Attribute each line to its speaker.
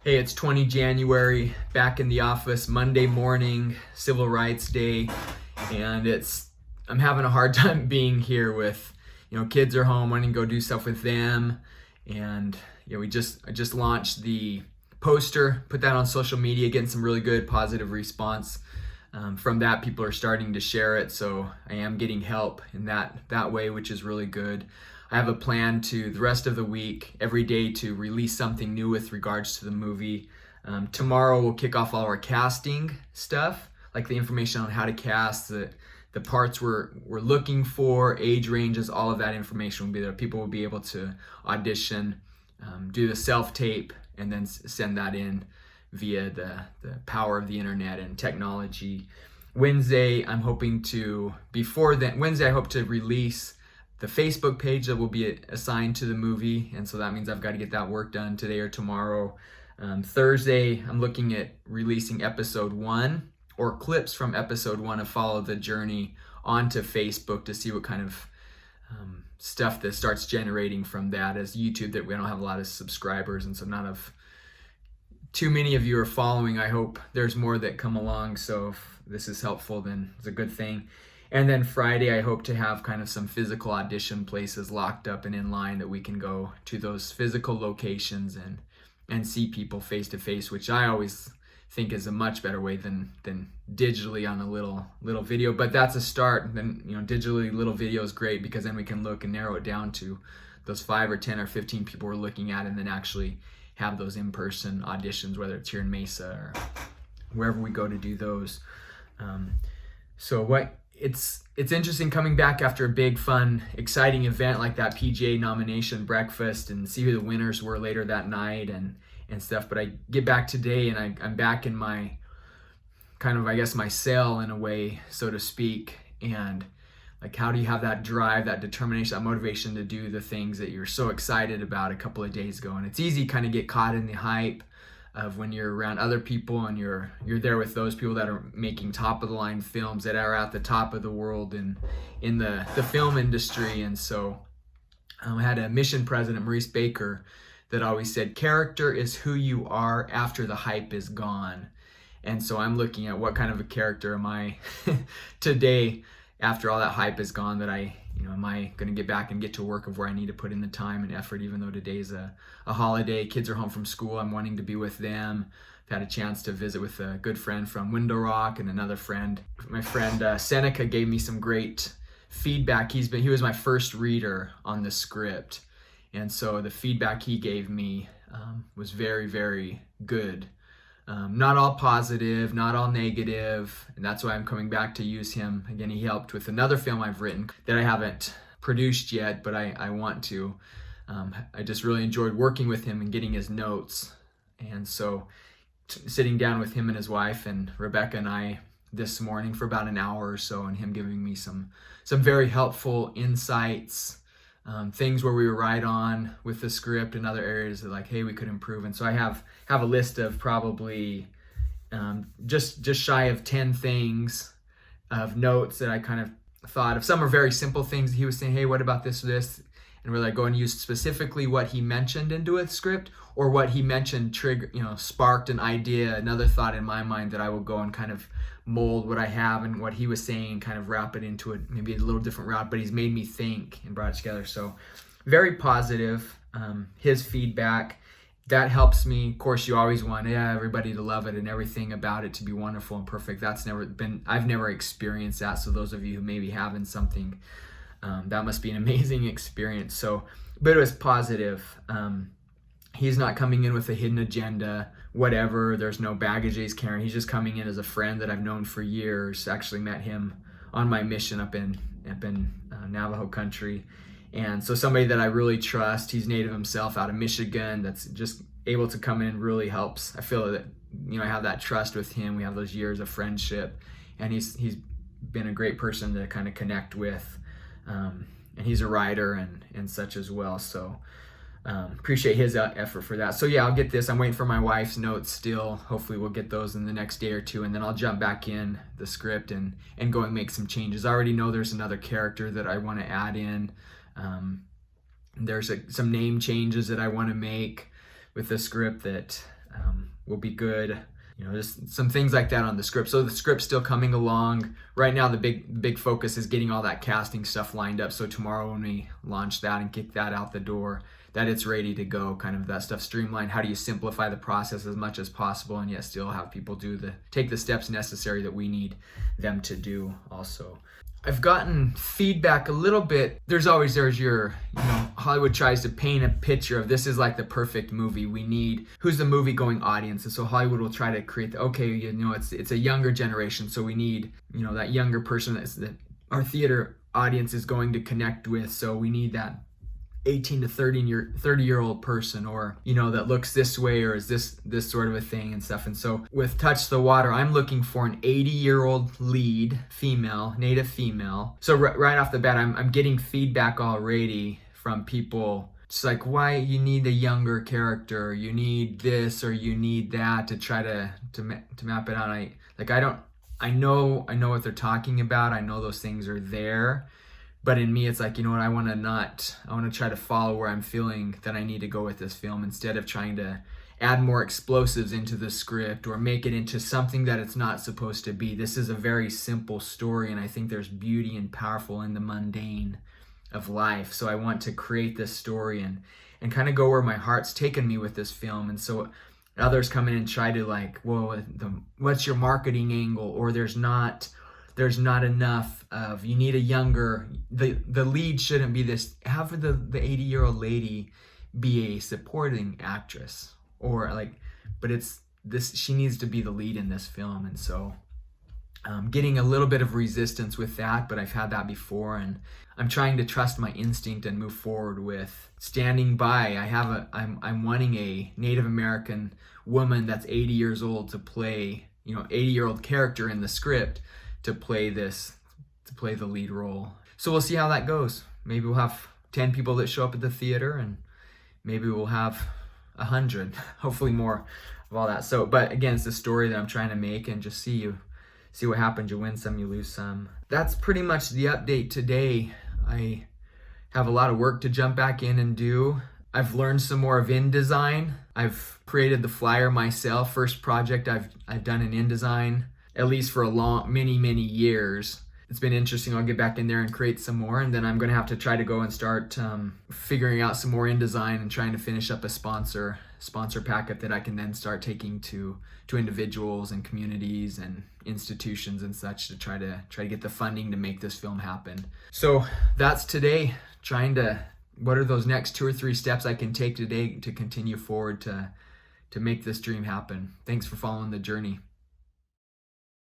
Speaker 1: Hey, it's 20 January, back in the office, Monday morning, Civil Rights Day, and I'm having a hard time being here with, kids are home, wanting to go do stuff with them, and I just launched the poster, put that on social media, getting some really good positive response. From that, people are starting to share it, so I am getting help in that way, which is really good. I have a plan to the rest of the week, every day, to release something new with regards to the movie. Tomorrow we'll kick off all our casting stuff, like the information on how to cast, the parts we're looking for, age ranges, all of that information will be there. People will be able to audition, do the self-tape, and then send that in via the power of the internet and technology. Wednesday, I hope to release the Facebook page that will be assigned to the movie, and so that means I've got to get that work done today or tomorrow. Thursday, I'm looking at releasing episode 1 or clips from episode 1 of Follow the Journey onto Facebook to see what kind of stuff that starts generating from that, as YouTube, that we don't have a lot of subscribers, and so not of too many of you are following. I hope there's more that come along, so if this is helpful, then it's a good thing. And then Friday, I hope to have kind of some physical audition places locked up and in line that we can go to those physical locations and see people face to face, which I always think is a much better way than digitally on a little video. But that's a start. Then digitally little video is great, because then we can look and narrow it down to those 5 or 10 or 15 people we're looking at, and then actually have those in-person auditions, whether it's here in Mesa or wherever we go to do those. It's interesting coming back after a big, fun, exciting event like that PGA nomination breakfast, and see who the winners were later that night and stuff. But I get back today, and I'm back in my kind of, I guess, my cell in a way, so to speak. And like, how do you have that drive, that determination, that motivation to do the things that you're so excited about a couple of days ago? And it's easy kind of get caught in the hype of when you're around other people, and you're there with those people that are making top of the line films, that are at the top of the world in the film industry. And so I had a mission president, Maurice Baker, that always said, character is who you are after the hype is gone. And so I'm looking at what kind of a character am I today after all that hype is gone, that am I going to get back and get to work of where I need to put in the time and effort, even though today's a holiday. Kids are home from school. I'm wanting to be with them. I've had a chance to visit with a good friend from Window Rock, and another friend. My friend Seneca gave me some great feedback. He was my first reader on the script, and so the feedback he gave me was very, very good. Not all positive, not all negative, and that's why I'm coming back to use him. Again, he helped with another film I've written that I haven't produced yet, but I want to. I just really enjoyed working with him and getting his notes. And so sitting down with him and his wife and Rebecca and I this morning for about an hour or so, and him giving me some very helpful insights, things where we were right on with the script, and other areas that, like, hey, we could improve. And so I have a list of probably just shy of 10 things of notes that I kind of thought of. Some are very simple things. He was saying, hey, what about this or this? And we're like, go and use specifically what he mentioned into a script, or what he mentioned sparked an idea, another thought in my mind, that I will go and kind of mold what I have and what he was saying, and kind of wrap it into maybe a little different route, but he's made me think and brought it together. So very positive. His feedback, that helps me. Of course, you always want everybody to love it and everything about it to be wonderful and perfect. I've never experienced that. So those of you who maybe having something, that must be an amazing experience. So, but it was positive. He's not coming in with a hidden agenda, whatever. There's no baggage he's carrying. He's just coming in as a friend that I've known for years. Actually met him on my mission up in Navajo country. And so somebody that I really trust. He's native himself, out of Michigan, that's just able to come in, really helps. I feel that, I have that trust with him. We have those years of friendship, and he's been a great person to kind of connect with. And he's a writer and such as well. So appreciate his effort for that. So yeah, I'll get this. I'm waiting for my wife's notes still. Hopefully we'll get those in the next day or two, and then I'll jump back in the script and go and make some changes. I already know there's another character that I want to add in. There's some name changes that I want to make with the script that will be good. Just some things like that on the script. So the script's still coming along. Right now, the big focus is getting all that casting stuff lined up. So tomorrow when we launch that and kick that out the door, that it's ready to go, kind of that stuff streamlined. How do you simplify the process as much as possible and yet still have people take the steps necessary that we need them to do also. I've gotten feedback a little bit. There's your, Hollywood tries to paint a picture of this is like the perfect movie. Who's the movie going audience? And so Hollywood will try to create it's a younger generation. So we need, that younger person that our theater audience is going to connect with. So we need that 18 to 30-year-old person, or that looks this way, or is this sort of a thing and stuff. And so with Touch the Water, I'm looking for an 80-year-old lead female, native female. So right off the bat, I'm getting feedback already from people. It's like, why you need a younger character, you need this or you need that to try to map it out. I know what they're talking about. I know those things are there. But in me, it's like, I want to try to follow where I'm feeling that I need to go with this film, instead of trying to add more explosives into the script or make it into something that it's not supposed to be. This is a very simple story, and I think there's beauty and powerful in the mundane of life. So I want to create this story and kind of go where my heart's taken me with this film. And so others come in and try to what's your marketing angle? Or there's not enough of, you need a younger, the lead shouldn't be this, have the 80-year-old lady be a supporting actress, or but it's this, she needs to be the lead in this film. And so getting a little bit of resistance with that, but I've had that before, and I'm trying to trust my instinct and move forward with standing by. I'm wanting a Native American woman that's 80 years old to play, 80-year-old character in the script, to play the lead role. So we'll see how that goes. Maybe we'll have 10 people that show up at the theater, and maybe we'll have 100, hopefully more of all that. So, but again, it's the story that I'm trying to make, and just see what happens. You win some, you lose some. That's pretty much the update today. I have a lot of work to jump back in and do. I've learned some more of InDesign. I've created the flyer myself. First project I've done in InDesign, at least for many years. It's been interesting. I'll get back in there and create some more, and then I'm going to have to try to go and start figuring out some more InDesign and trying to finish up a sponsor packet that I can then start taking to individuals and communities and institutions and such, to try to get the funding to make this film happen. So that's today. What are those next 2 or 3 steps I can take today to continue forward to make this dream happen? Thanks for following the journey.